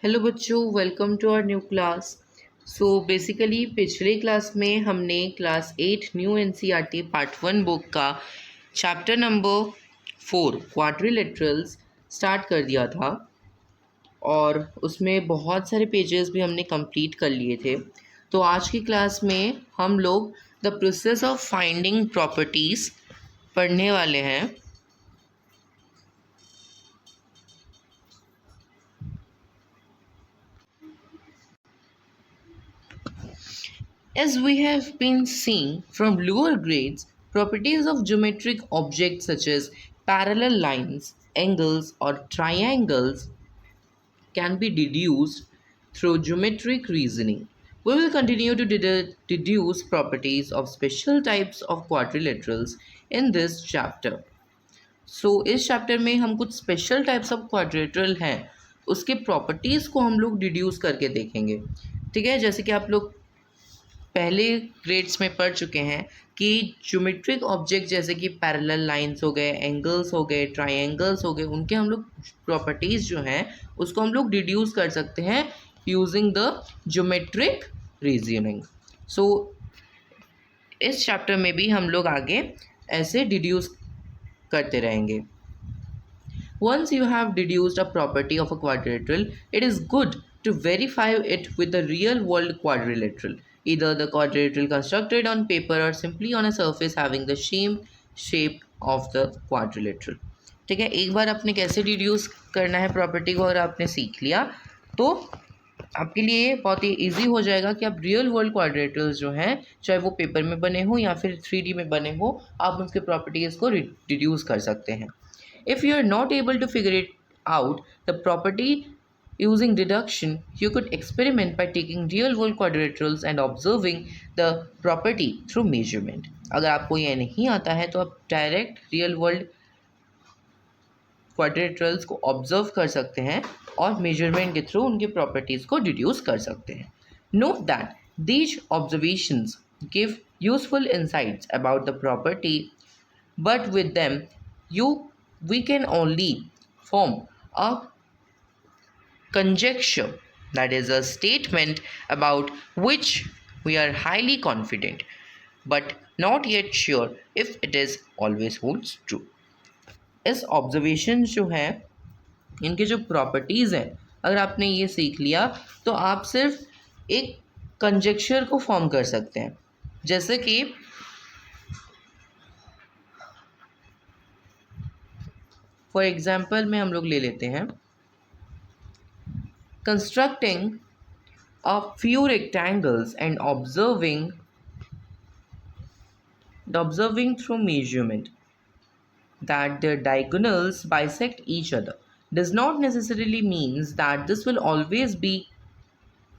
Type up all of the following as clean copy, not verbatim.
Hello बच्चों, welcome to our new class. So basically पिछले class में हमने class 8 new NCERT part 1 book का चैप्टर नंबर 4 क्वाड्रिलेटरल्स स्टार्ट कर दिया था और उसमें बहुत सारे पेजेस भी हमने कंप्लीट कर लिए थे। तो आज की क्लास में हम लोग the process of finding properties पढ़ने वाले हैं। As we have been seeing from lower grades, properties of geometric objects such as parallel lines, angles, or triangles can be deduced through geometric reasoning. We will continue to deduce properties of special types of quadrilaterals in this chapter. इस chapter में हम कुछ special types of quadrilateral हैं उसके properties को हम लोग deduce करके देखेंगे। ठीक है, जैसे कि आप लोग पहले ग्रेड्स में पढ़ चुके हैं कि ज्योमेट्रिक ऑब्जेक्ट जैसे कि पैरेलल लाइंस हो गए, एंगल्स हो गए, ट्रायंगल्स हो गए, उनके हम लोग प्रॉपर्टीज़ जो हैं उसको हम लोग डिड्यूस कर सकते हैं यूजिंग द ज्योमेट्रिक रीजनिंग। सो इस चैप्टर में भी हम लोग आगे ऐसे डिड्यूस करते रहेंगे। Once you have deduced a property of a quadrilateral, it is good to verify it with a real world quadrilateral, either the quadrilateral constructed on paper or simply on a surface having the same shape of the quadrilateral. ठीक है, एक बार आपने कैसे deduce करना है property को अगर आपने सीख लिया तो आपके लिए बहुत ही ईजी हो जाएगा कि आप रियल वर्ल्ड क्वाड्रिलेटरल्स जो हैं, चाहे वो पेपर में बने हो या फिर 3D में बने हो, आप उसके प्रॉपर्टीज़ को डिड्यूस कर सकते हैं। If you are not able to figure it out, the property using deduction, you could experiment by taking real world quadrilaterals and observing the property through measurement. अगर आपको ये नहीं आता है तो आप डायरेक्ट रियल वर्ल्ड क्वाड्रिलेटरल्स को observe कर सकते हैं और मेजरमेंट के थ्रू उनकी प्रॉपर्टीज़ को डिड्यूस कर सकते हैं। Note that these observations give useful insights about the property, but with them we can only form a conjecture, that is a statement about which we are highly confident but not yet sure if it is always holds true. इस observation जो है इनके जो properties हैं, अगर आपने ये सीख लिया तो आप सिर्फ एक कंजेक्चर को फॉर्म कर सकते हैं। जैसे कि फॉर एग्जाम्पल में हम लोग ले लेते हैं constructing a few rectangles and observing through measurement that their diagonals bisect each other does not necessarily means that this will always be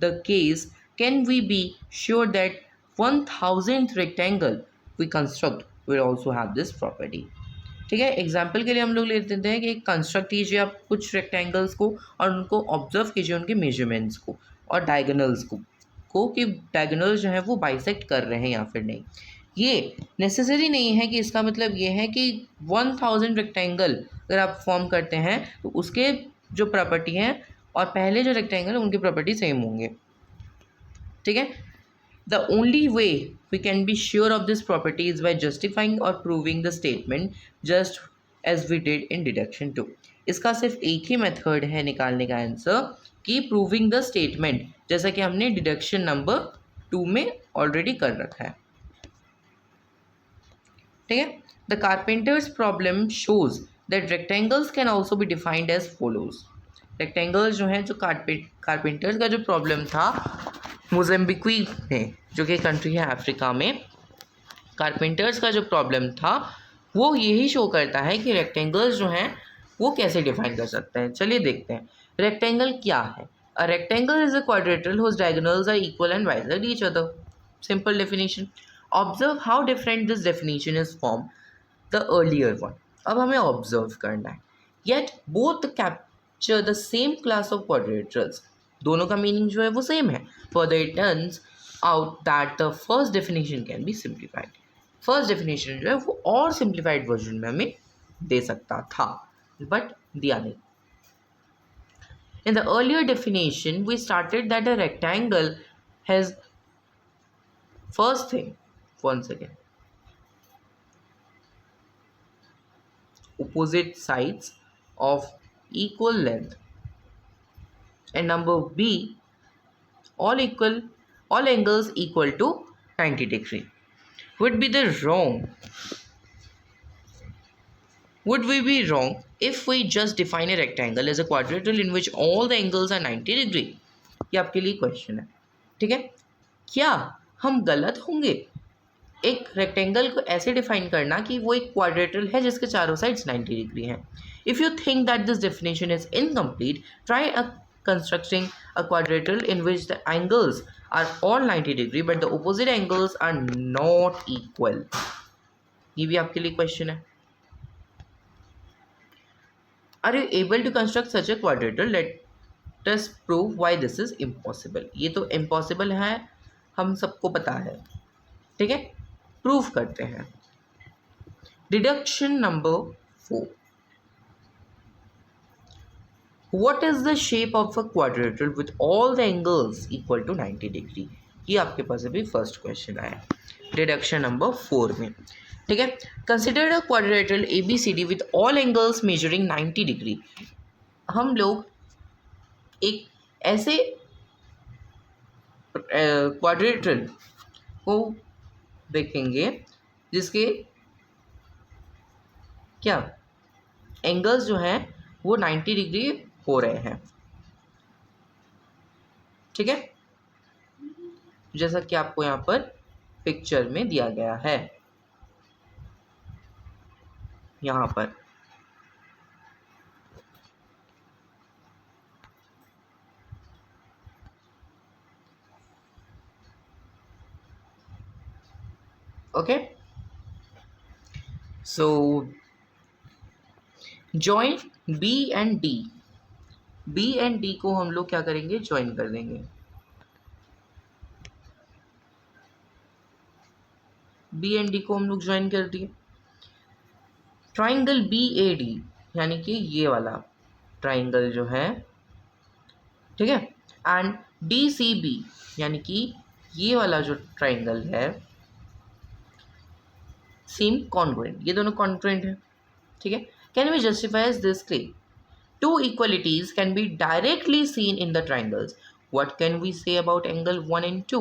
the case. Can we be sure that 1000th rectangle we construct will also have this property? ठीक है, example के लिए हम लोग ले लेते हैं कि कंस्ट्रक्ट कीजिए आप कुछ रेक्टेंगल्स को और उनको ऑब्जर्व कीजिए उनके मेजरमेंट्स को और डायगोनल्स को कि डायगोनल्स जो है वो बाइसेक्ट कर रहे हैं या फिर नहीं। ये नेसेसरी नहीं है कि इसका मतलब ये है कि 1000 रेक्टेंगल अगर आप फॉर्म करते हैं तो उसके जो प्रॉपर्टी हैं और पहले जो रेक्टेंगल उनकी प्रॉपर्टी सेम होंगे। ठीक है, the only way we can be sure of this property is by justifying or proving the statement just as we did in deduction 2. इसका सिर्फ एक ही मेथड है निकालने का आंसर कि प्रूविंग द स्टेटमेंट, जैसा कि हमने डिडक्शन नंबर 2 में ऑलरेडी कर रखा है। ठीक है, the carpenter's problem shows that rectangles can also be defined as follows. Rectangles जो हैं, जो कारपेंटर्स का जो प्रॉब्लम था मोज़ेम्बिक्वी में, जो कि कंट्री है अफ्रीका में, कारपेंटर्स का जो प्रॉब्लम था वो यही शो करता है कि रेक्टेंगल्स जो हैं वो कैसे डिफाइन कर सकते हैं। चलिए देखते हैं रेक्टेंगल क्या है। A rectangle is a quadrilateral whose diagonals are equal and bisect each other. Simple definition. Observe how different this definition is from the earlier one. अब हमें ऑब्जर्व करना है, yet both capture the same class of quadrilaterals. दोनों का meaning जो है वो same है। Further it turns out that the first definition can be simplified. First definition जो है वो और सिंप्लीफाइड वर्जन में हमें दे सकता था बट दिया नहीं। In the earlier definition, we started that a rectangle has, first thing, once again, opposite sides of equal length, and number B, all angles equal to 90 degree. Would we be wrong if we just define a rectangle as a quadrilateral in which all the angles are 90 degree? ये आपके लिए question है, ठीक है? क्या हम गलत होंगे एक रेक्टेंगल को ऐसे डिफाइन करना कि वो एक क्वाड्रेटल है जिसके चारों साइड्स 90 डिग्री हैं? If you think that this definition is incomplete, try constructing a quadrilateral in which the angles are all 90 degree but the opposite angles are not equal. ये भी आपके लिए क्वेश्चन है. Are you able to construct such a quadrilateral? Let us prove why this is impossible. ये तो impossible है, हम सबको पता है, ठीक है? प्रूफ करते हैं. Deduction number 4. What is the shape of a quadrilateral with all the angles equal to 90 degree? ये आपके पास अभी फर्स्ट क्वेश्चन आया डिडक्शन नंबर 4 में, ठीक है? Consider a quadrilateral ABCD with all angles measuring 90 degree. हम लोग एक ऐसे क्वाड्रिलेटरल को देखेंगे जिसके क्या एंगल्स जो हैं वो 90 डिग्री हो रहे हैं, ठीक है? जैसा कि आपको यहाँ पर पिक्चर में दिया गया है, यहाँ पर okay. So join B and D. B and D को हम लोग क्या करेंगे, ज्वाइन कर देंगे. B एंड D को हम लोग ज्वाइन कर दिए. ट्राइंगल BAD यानी कि ये वाला ट्राइंगल जो है, ठीक है, एंड DCB यानी कि ये वाला जो ट्राइंगल है सेम कॉन्ग्रुएंट, ये दोनों कॉन्ग्रुएंट है, ठीक है? Can we justify this claim? Two equalities can be directly seen in the triangles. What can we say about angle 1 and 2?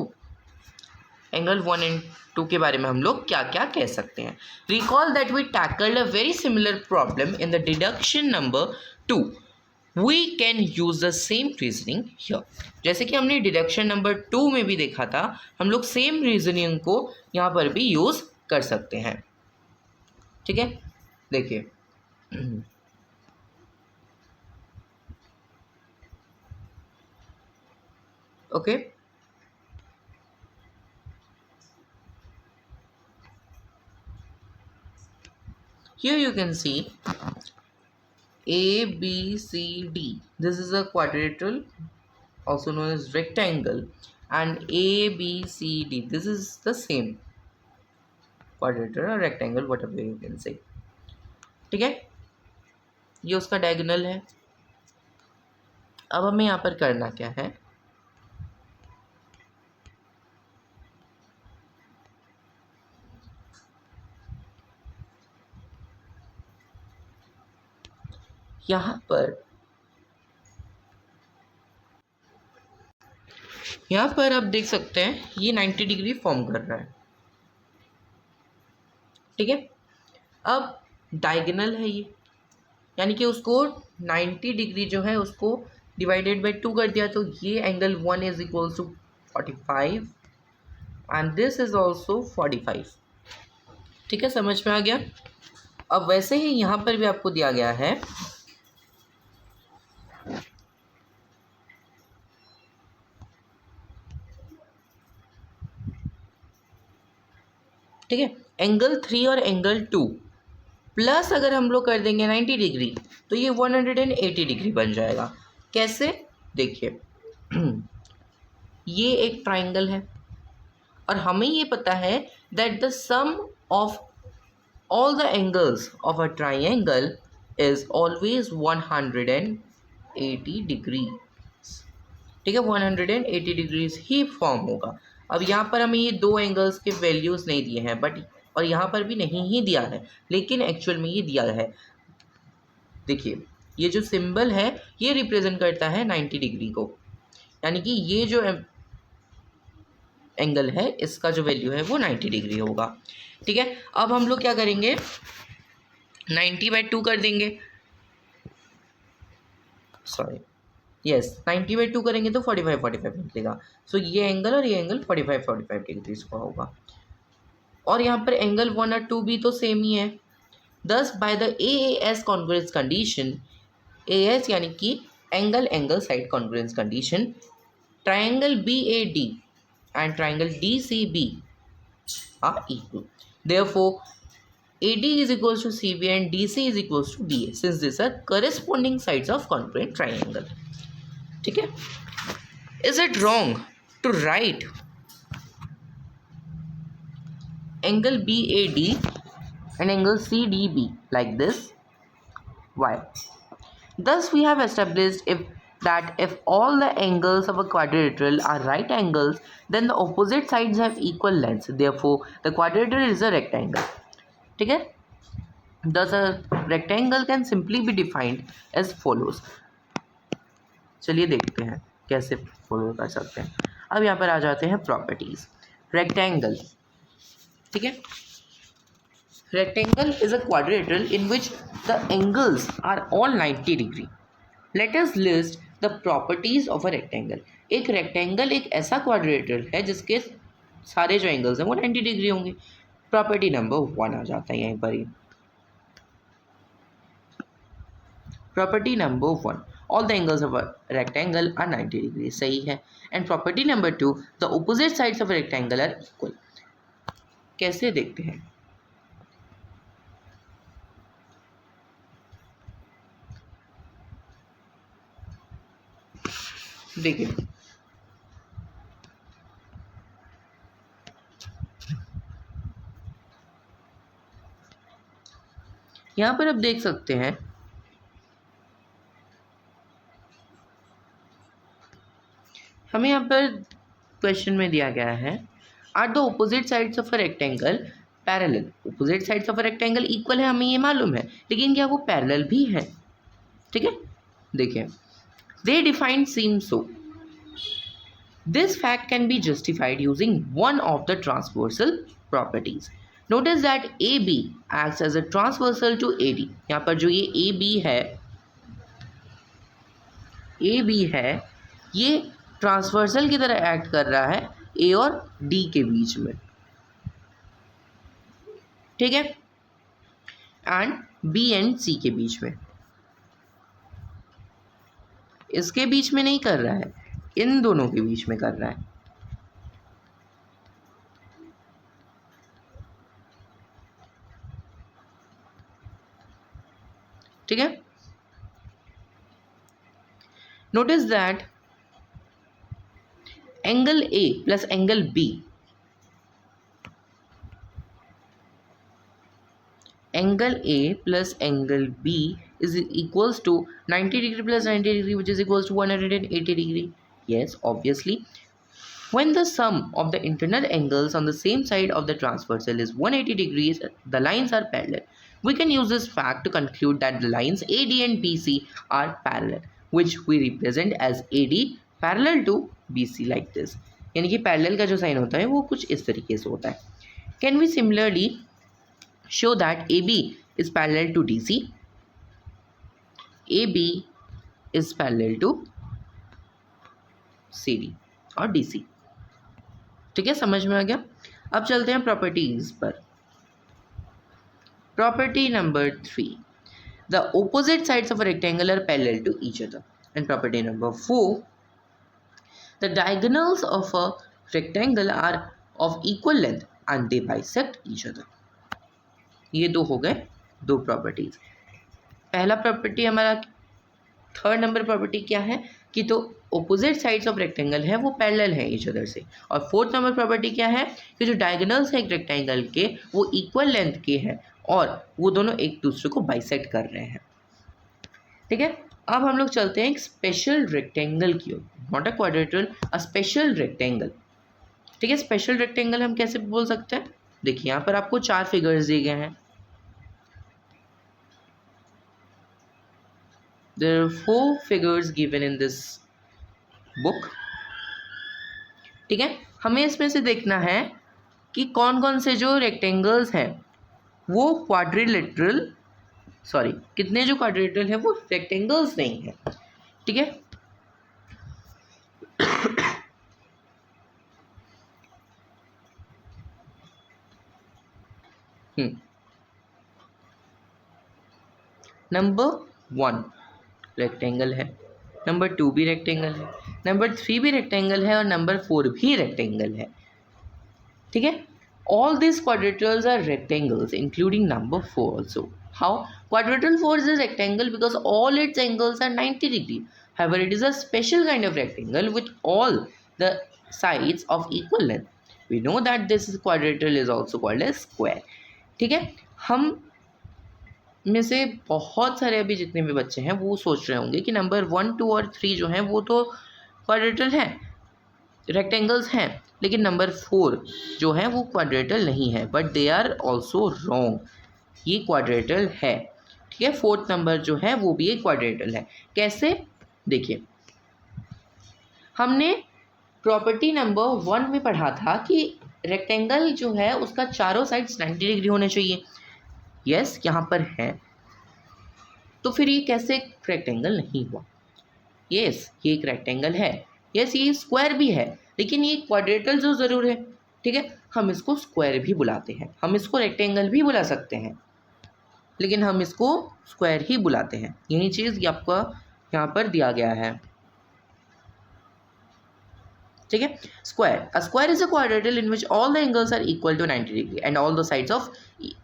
Angle 1 and 2 के बारे में हम लोग क्या क्या कह सकते हैं? Recall that we tackled a very similar problem in the deduction number 2. We can use the same reasoning here. जैसे कि हमने डिडक्शन नंबर 2 में भी देखा था, हम लोग सेम रीजनिंग को यहाँ पर भी यूज़ कर सकते हैं, ठीक है? देखिए okay, here you can see ABCD. This is a quadrilateral also known as rectangle, and ABCD, this is the same quadrilateral or rectangle, whatever you can say, ठीक है? ये उसका डायगोनल है. अब हमें यहाँ पर करना क्या है, यहाँ पर आप देख सकते हैं ये 90 डिग्री फॉर्म कर रहा है, ठीक है? अब डायगोनल है ये, यानी कि उसको 90 डिग्री जो है उसको डिवाइडेड बाय 2 कर दिया, तो ये angle 1 is equals to 45 and this is also 45, ठीक है? समझ में आ गया? अब वैसे ही यहाँ पर भी आपको दिया गया है ठीक है, एंगल 3 और एंगल 2 प्लस अगर हम लोग कर देंगे 90 डिग्री तो ये 180 डिग्री बन जाएगा. कैसे? देखिए ये एक ट्राइंगल है और हमें ये पता है that the sum of all the angles of a triangle is always 180 180 degree, ठीक है, 180 डिग्रीज ही फॉर्म होगा। अब यहाँ पर हमें ये दो एंगल्स के वैल्यूज़ नहीं दिए हैं, बट और यहाँ पर भी नहीं ही दिया है, लेकिन एक्चुअल में ये दिया है। देखिए ये जो सिंबल है ये रिप्रेजेंट करता है 90 डिग्री को, यानी कि ये जो एंगल है इसका जो वैल्यू है वो 90 डिग्री होगा, ठीक है। अब हम लोग क्या करेंगे, 90/2 कर देंगे, सॉरी यस 90/2 करेंगे तो 45 निकलेगा। सो ये एंगल और ये एंगल 45 डिग्रीज का होगा, और यहाँ पर एंगल 1 और 2 भी तो सेम ही है। दस by the AAS congruence condition, AS यानी कि angle angle side congruence condition, triangle BAD and triangle DCB are equal. Therefore, AD is equals to CB and DC is equals to DA, since these are corresponding sides of congruent triangle. ठीक है? Is it wrong to write angle BAD and angle CDB like this? Why? Thus, we have established if all the angles of a quadrilateral are right angles, then the opposite sides have equal lengths. Therefore, the quadrilateral is a rectangle. ठीक है? Thus, a rectangle can simply be defined as follows. चलिए देखते हैं कैसे follow कर सकते हैं। अब यहाँ पर आ जाते हैं प्रॉपर्टीज। रेक्टेंगल, ठीक है, rectangle is a quadrilateral in which the angles are all 90 degree. Let us list the properties of a rectangle. एक rectangle एक ऐसा quadrilateral है जिसके सारे जो angles हैं वो 90 डिग्री होंगे। प्रॉपर्टी नंबर 1 आ जाता है यहीं पर ही। Property number 1, all the angles of a rectangle are 90 degree, सही है। And property number 2, the opposite sides of a rectangle are equal. कैसे देखते हैं, देखिए यहां पर आप देख सकते हैं हमें यहाँ पर क्वेश्चन में दिया गया है, are the opposite sides of a rectangle parallel. Opposite sides of a rectangle equal है, हमें ये मालूम है, लेकिन क्या वो पैरेलल भी है? ठीक है, देखिए they define seam so. This fact can be justified using one of the transversal properties. Notice that AB acts as a transversal to AD. यहाँ पर जो ये AB है ये ट्रांसवर्सल की तरह एक्ट कर रहा है A और D के बीच में, ठीक है, एंड B एंड C के बीच में। इसके बीच में नहीं कर रहा है, इन दोनों के बीच में कर रहा है। ठीक है, notice that angle A plus angle B, angle A plus angle B is equals to 90 degree plus 90 degree, which is equals to 180 degree. Yes, obviously, when the sum of the internal angles on the same side of the transversal is 180 degrees, the lines are parallel. We can use this fact to conclude that the lines AD and BC are parallel, which we represent as AD parallel to BC like this. यानी कि parallel का जो sign होता है वो कुछ इस तरीके से होता है। Can we similarly show that AB is parallel to DC? AB is parallel to CD और DC, ठीक है, समझ में आ गया। अब चलते हैं प्रॉपर्टीज पर। Property number 3, the opposite sides of a rectangle are parallel to each other. And property number 4, the diagonals of a rectangle are of equal length and they bisect each other. ये दो हो गए दो properties. पहला property हमारा, third number property क्या है कि तो ऑपोजिट साइड्स ऑफ रेक्टेंगल है वो पैरेलल है ईच अदर से। और फोर्थ नंबर प्रॉपर्टी क्या है कि जो डायगोनल्स है एक रेक्टेंगल के वो इक्वल लेंथ के हैं और वो दोनों एक दूसरे को बाइसेक्ट कर रहे हैं, ठीक है। अब हम लोग चलते हैं एक स्पेशल रेक्टेंगल की ओर, not a quadrilateral, a special rectangle. ठीक है, स्पेशल रेक्टेंगल हम कैसे बोल सकते हैं? देखिए यहाँ पर आपको 4 फिगर्स दिए गए हैं। There are 4 figures given in this book। ठीक है, हमें इसमें से देखना है कि कौन कौन से जो रेक्टेंगल्स हैं वो क्वाड्रिलेटरल, सॉरी कितने जो क्वाड्रिलेटरल है वो रेक्टेंगल्स नहीं है। ठीक है, नंबर 1 रेक्टेंगल है, नंबर 2 भी रेक्टेंगल है, नंबर 3 भी रेक्टेंगल है और नंबर 4 भी रेक्टेंगल है। ठीक है, all these quadrilaterals are rectangles including number 4 also. How? Quadrilateral 4 is a rectangle because all its angles are 90 degree. However, it is a special kind of rectangle with all the sides of equal length. We know that this quadrilateral is also called as square. ठीक है, हम में से बहुत सारे अभी जितने भी बच्चे हैं वो सोच रहे होंगे कि नंबर 1, 2 और 3 जो हैं वो तो क्वाड्रिलेटरल हैं, रेक्टेंगल्स हैं, लेकिन नंबर 4 जो है वो क्वाड्रेटल नहीं है, but they are also wrong, ये क्वाड्रेटल है। ठीक है, 4th नंबर जो है वो भी एक क्वाड्रेटल है। कैसे? देखिए, हमने प्रॉपर्टी नंबर 1 में पढ़ा था कि रेक्टेंगल जो है उसका चारों साइड्स 90 डिग्री होने चाहिए। यस, यहाँ पर है, तो फिर ये कैसे रेक्टेंगल नहीं हुआ? यस, ये एक रेक्टेंगल है। यस, ये स्क्वायर भी है, लेकिन ये क्वाड्रेटल जो ज़रूर है। ठीक है, हम इसको स्क्वायर भी बुलाते हैं, हम इसको रेक्टेंगल भी बुला सकते हैं, लेकिन हम इसको स्क्वायर ही बुलाते हैं। यही चीज़ आपका यहाँ पर दिया गया है। ठीक है, square, a square is a quadrilateral in which all the angles are equal to 90 degree and all the sides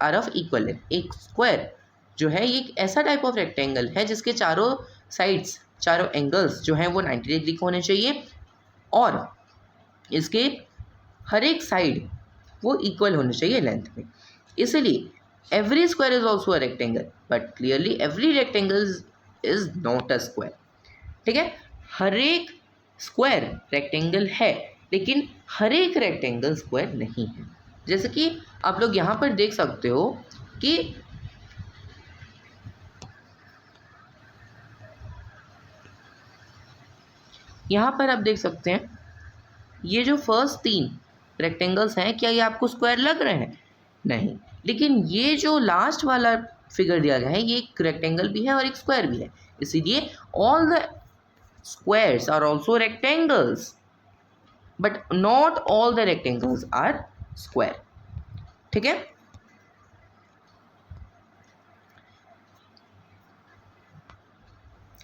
are of equal length. एक स्क्वायर जो है ये एक ऐसा टाइप ऑफ रेक्टेंगल है जिसके चारों साइड्स, चारों एंगल्स जो हैं वो 90 डिग्री के होने चाहिए और इसके हर एक साइड वो इक्वल होने चाहिए लेंथ में। इसलिए every square is also a rectangle, but clearly every rectangle is not a square. ठीक है, हर एक स्क्वायर रेक्टेंगल है, लेकिन हर एक रेक्टेंगल स्क्वायर नहीं है। जैसे कि आप लोग यहाँ पर देख सकते हो कि यहाँ पर आप देख सकते हैं ये जो फर्स्ट 3 रेक्टेंगल्स हैं, क्या ये आपको स्क्वायर लग रहे हैं? नहीं, लेकिन ये जो लास्ट वाला फिगर दिया गया है ये एक रेक्टेंगल भी है और एक स्क्वायर भी है। इसीलिए all the squares are also rectangles, but not all the rectangles are square। ठीक है,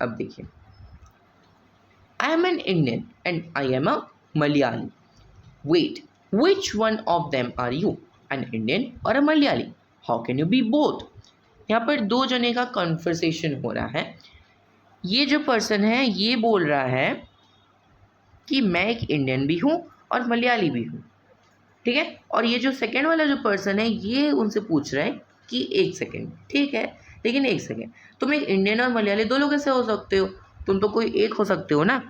अब देखिए, I am an Indian and I am a Malayali. Wait, which one of them are you? An Indian or a Malayali? How can you be both? यहाँ पर 2 जने का conversation हो रहा है। ये जो पर्सन है ये बोल रहा है कि मैं एक इंडियन भी हूँ और मलयाली भी हूँ। ठीक है, और ये जो सेकंड वाला जो पर्सन है ये उनसे पूछ रहा है कि एक सेकंड, ठीक है, लेकिन एक सेकंड, तुम एक इंडियन और मलयाली 2 लोग कैसे हो सकते हो? तुम तो कोई एक हो सकते हो ना।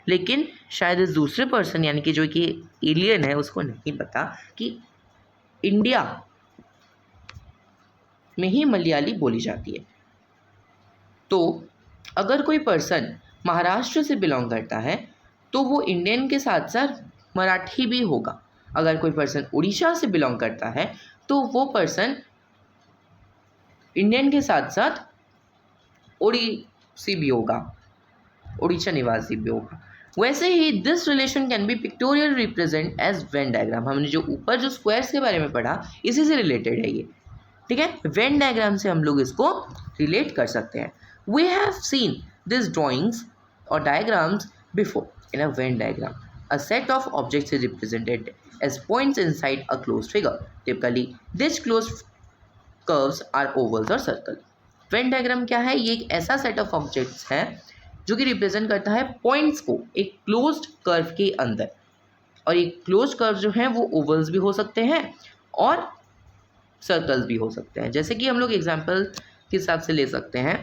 लेकिन शायद इस दूसरे पर्सन यानी कि जो कि एलियन है उसको नहीं पता कि इंडिया में ही मलयाली बोली जाती है। तो अगर कोई पर्सन महाराष्ट्र से बिलोंग करता है तो वो इंडियन के साथ साथ मराठी भी होगा। अगर कोई पर्सन उड़ीसा से बिलोंग करता है तो वो पर्सन इंडियन के साथ साथ उड़ीसी भी होगा, उड़ीसा निवासी भी होगा। वैसे ही this relation can be pictorial represent as Venn diagram. हमने जो ऊपर जो स्क्वायर्स के बारे में पढ़ा इसी से रिलेटेड है ये। ठीक है, वेन डायग्राम से हम लोग इसको रिलेट कर सकते हैं। We have seen this drawings और diagrams before. In a Venn diagram, a set of objects is represented as points inside a closed figure. Typically, these closed curves are ovals or circle. Venn diagram क्या है? ये एक ऐसा set of objects है जो कि represent करता है पॉइंट्स को एक क्लोज्ड कर्व के अंदर। और ये क्लोज्ड कर्व जो है वो ओवल्स भी हो सकते हैं और सर्कल्स भी हो सकते हैं। जैसे कि हम लोग एग्जाम्पल के हिसाब से ले सकते हैं,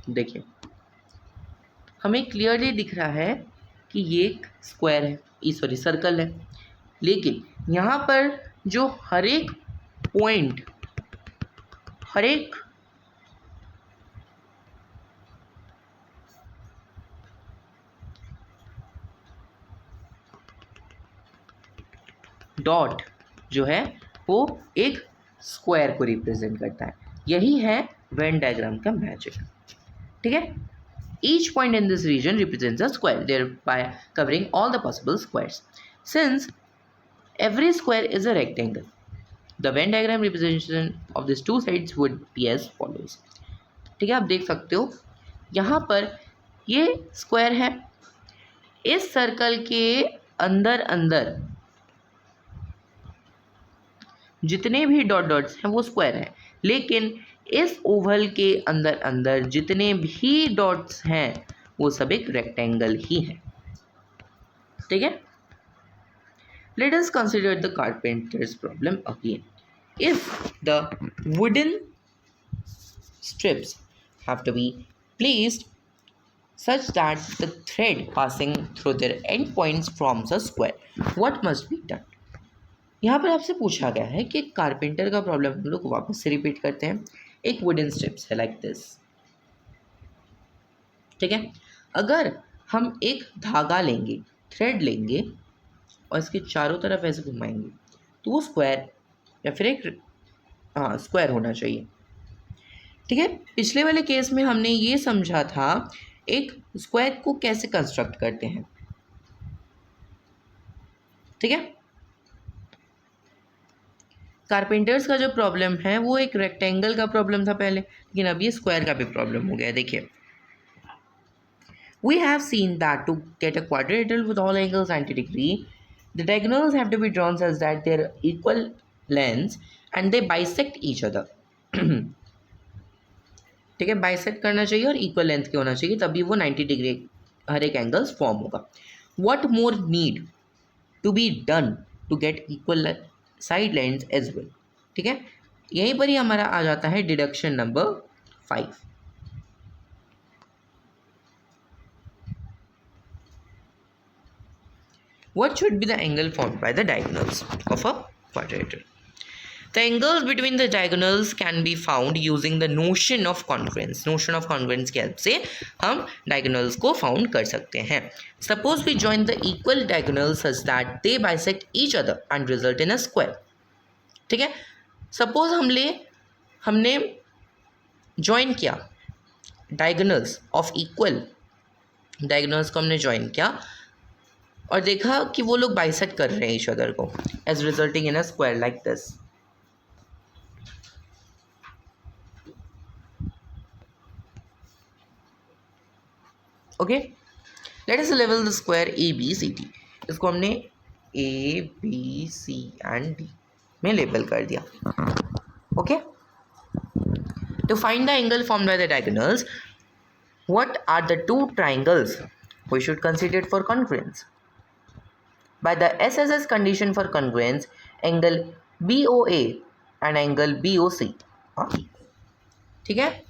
देखिए हमें क्लियरली दिख रहा है कि ये एक स्क्वायर है, सॉरी सर्कल है, लेकिन यहाँ पर जो हर एक पॉइंट, हर एक डॉट जो है वो एक स्क्वायर को रिप्रेजेंट करता है। यही है वेन डायग्राम का मैजिक। ठीक है, each point in this region represents a square thereby covering all the possible squares. Since every square is a rectangle, the Venn diagram representation of these two sides would be as follows. ठीक है, आप देख सकते हो यहाँ पर ये square है, इस सर्कल के अंदर अंदर जितने भी डॉट डॉट्स हैं वो स्क्वायर हैं, लेकिन इस ओवल के अंदर अंदर जितने भी डॉट्स हैं वो सब एक रेक्टेंगल ही है। ठीक है, let us consider the carpenter's problem again. If the wooden strips have to be placed such that the thread passing through their end points forms a square, what must be done? यहाँ पर आपसे पूछा गया है कि carpenter का problem हम लोग वापस से रिपीट करते हैं। एक वुडन स्ट्रिप्स है लाइक दिस। ठीक है, अगर हम एक धागा लेंगे, थ्रेड लेंगे और इसके चारों तरफ ऐसे घुमाएंगे तो वो स्क्वायर या फिर एक स्क्वायर होना चाहिए। ठीक है, पिछले वाले केस में हमने ये समझा था एक स्क्वायर को कैसे कंस्ट्रक्ट करते हैं। ठीक है, कारपेंटर्स का जो प्रॉब्लम है वो एक रेक्टेंगल का प्रॉब्लम था पहले, लेकिन अब ये स्क्वायर का भी प्रॉब्लम हो गया। देखिए, we have seen that to get a quadrilateral with all angles 90 degree, the diagonals have to be drawn such that they are equal lengths and they bisect each other. ठीक है, bisect करना चाहिए और equal length के होना चाहिए, तभी वो 90 डिग्री हर एक एंगल्स फॉर्म होगा। What more need to be done to get equal side length as well. ठीक है, यहीं पर ही हमारा आ जाता है deduction number 5। What should be the angle formed by the diagonals of a quadrilateral? The angles between the diagonals can be found using the notion of congruence. Notion of congruence के हेल्प से हम diagonals को found कर सकते हैं। Suppose we join the equal diagonals such that they bisect each other and result in a square. ठीक है, suppose हमने join किया diagonals of equal diagonals को हमने join किया और देखा कि वो लोग bisect कर रहे हैं each other को, as resulting in a square like this. Okay, let us लेवल the square A B C D. इसको हमने A B C and D में लेबल कर दिया। Okay, to find the angle formed by the diagonals, what are the two triangles we should consider for congruence? By the SSS condition for congruence, angle BOA and angle BOC। ठीक है,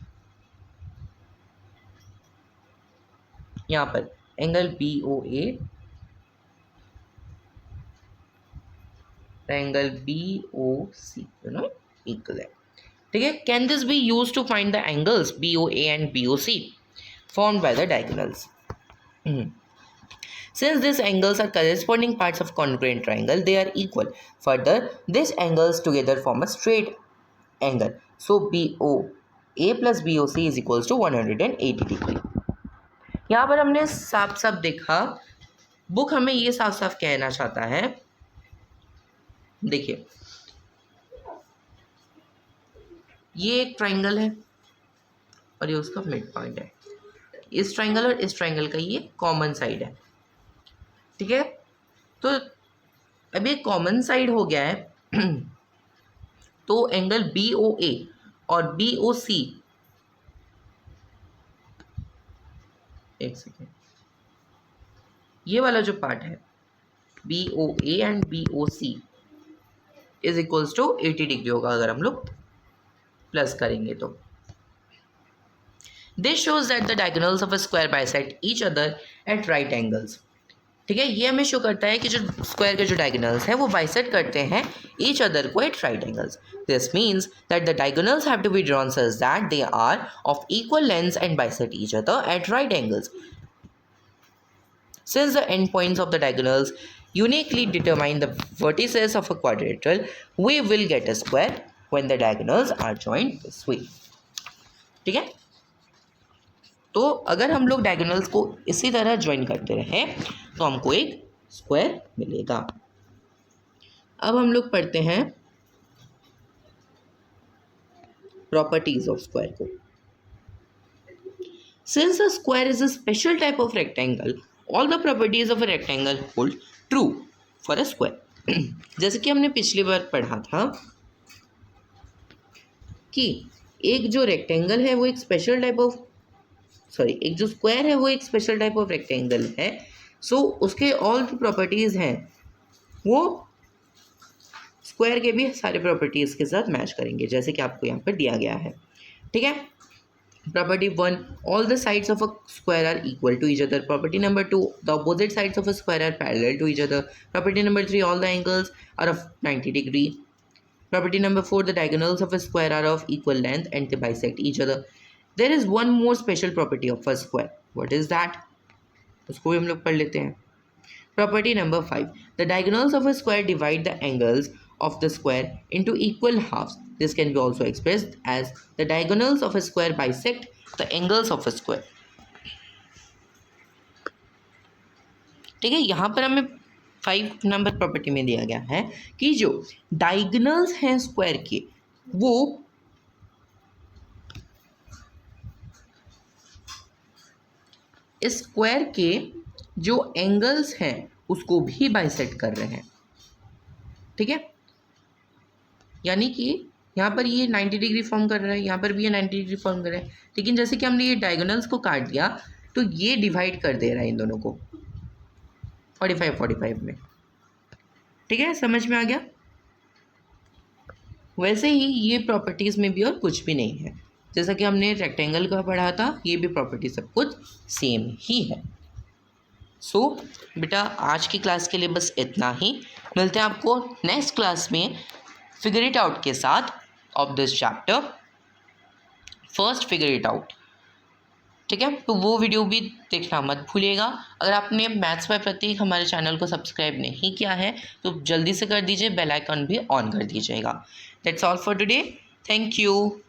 यहाँ पर angle BOA angle BOC दोनों equal है। ठीक है, can this B used to find the angles BOA and BOC formed by the diagonals? Since these angles are corresponding parts of congruent triangle, they are equal. Further, these angles together form a straight angle. So BOA plus BOC is equals to 180 degree. यहाँ पर हमने साफ साफ देखा, book हमें ये साफ साफ कहना चाहता है। देखिए, ये एक ट्राइंगल है और ये उसका मिड पॉइंट है। इस ट्राइंगल और इस ट्राइंगल का ये कॉमन साइड है। ठीक है, तो अब ये कॉमन साइड हो गया है तो एंगल BOA और BOC, एक सेकेंड, ये वाला जो पार्ट है BOA and BOC is equals to 80 degree होगा अगर हम लोग प्लस करेंगे तो। This shows that the diagonals of a square bisect each other at right angles. ठीक है, ये हमें शो करता है कि जो स्क्वायर के जो डायगोनल्स हैं वो बाइसेक्ट करते हैं ईच अदर को at right angles. This means that the diagonals have to be drawn such that they are of equal lengths and bisect each other at right angles. Since the endpoints of the diagonals uniquely determine the vertices of a quadrilateral, we will get a square when the diagonals are joined this way. ठीक है, तो अगर हम लोग diagonals को इसी तरह join करते रहे तो हमको एक स्क्वायर मिलेगा। अब हम लोग पढ़ते हैं प्रॉपर्टीज ऑफ स्क्वायर को। Since a square is a special type of rectangle, all the properties of a rectangle hold true for a square. जैसे कि हमने पिछली बार पढ़ा था कि एक जो रेक्टेंगल है वो एक स्पेशल टाइप ऑफ एक जो स्क्वायर है वो एक स्पेशल टाइप ऑफ रेक्टेंगल है। सो उसके ऑल जो प्रॉपर्टीज़ हैं वो स्क्वायर के भी सारे प्रॉपर्टीज़ के साथ मैच करेंगे, जैसे कि आपको यहाँ पर दिया गया है। ठीक है, Property 1, all the sides of a square are equal to each other. Property number 2, the opposite sides of a square are parallel to each other. Property number 3, all the angles are of 90 degree. Property number 4, the diagonals of a square are of equal length and they bisect each other. There is one more special property of a square. What is that? उसको भी हम लोग पढ़ लेते हैं। Property number 5, the diagonals of a square divide the angles of the square into equal halves. This can be also expressed as the diagonals of a square bisect the angles of a square. ठीक है, यहाँ पर हमें 5 number property में दिया गया है कि जो डायगोनल्स हैं स्क्वायर के वो स्क्वायर के जो एंगल्स हैं उसको भी बाइसेक्ट कर रहे हैं। ठीक है, यानी कि यहाँ पर ये 90 डिग्री फॉर्म कर रहा है, यहाँ पर भी ये 90 डिग्री फॉर्म कर रहा है, लेकिन जैसे कि हमने ये डायगोनल्स को काट दिया तो ये डिवाइड कर दे रहा है इन दोनों को 45 में। ठीक है, समझ में आ गया। वैसे ही ये प्रॉपर्टीज़ में भी और कुछ भी नहीं है, जैसा कि हमने रेक्टेंगल का पढ़ा था, ये भी प्रॉपर्टी सब कुछ सेम ही है। सो बेटा आज की क्लास के लिए बस इतना ही। मिलते हैं आपको नेक्स्ट क्लास में फिगर इट आउट के साथ of this chapter, first figure it out. ठीक है, तो वो वीडियो भी देखना मत भूलिएगा। अगर आपने मैथ्स बाय प्रतीक हमारे चैनल को सब्सक्राइब नहीं किया है तो जल्दी से कर दीजिए, बेल आइकन भी ऑन कर दीजिएगा। That's all for today, thank you.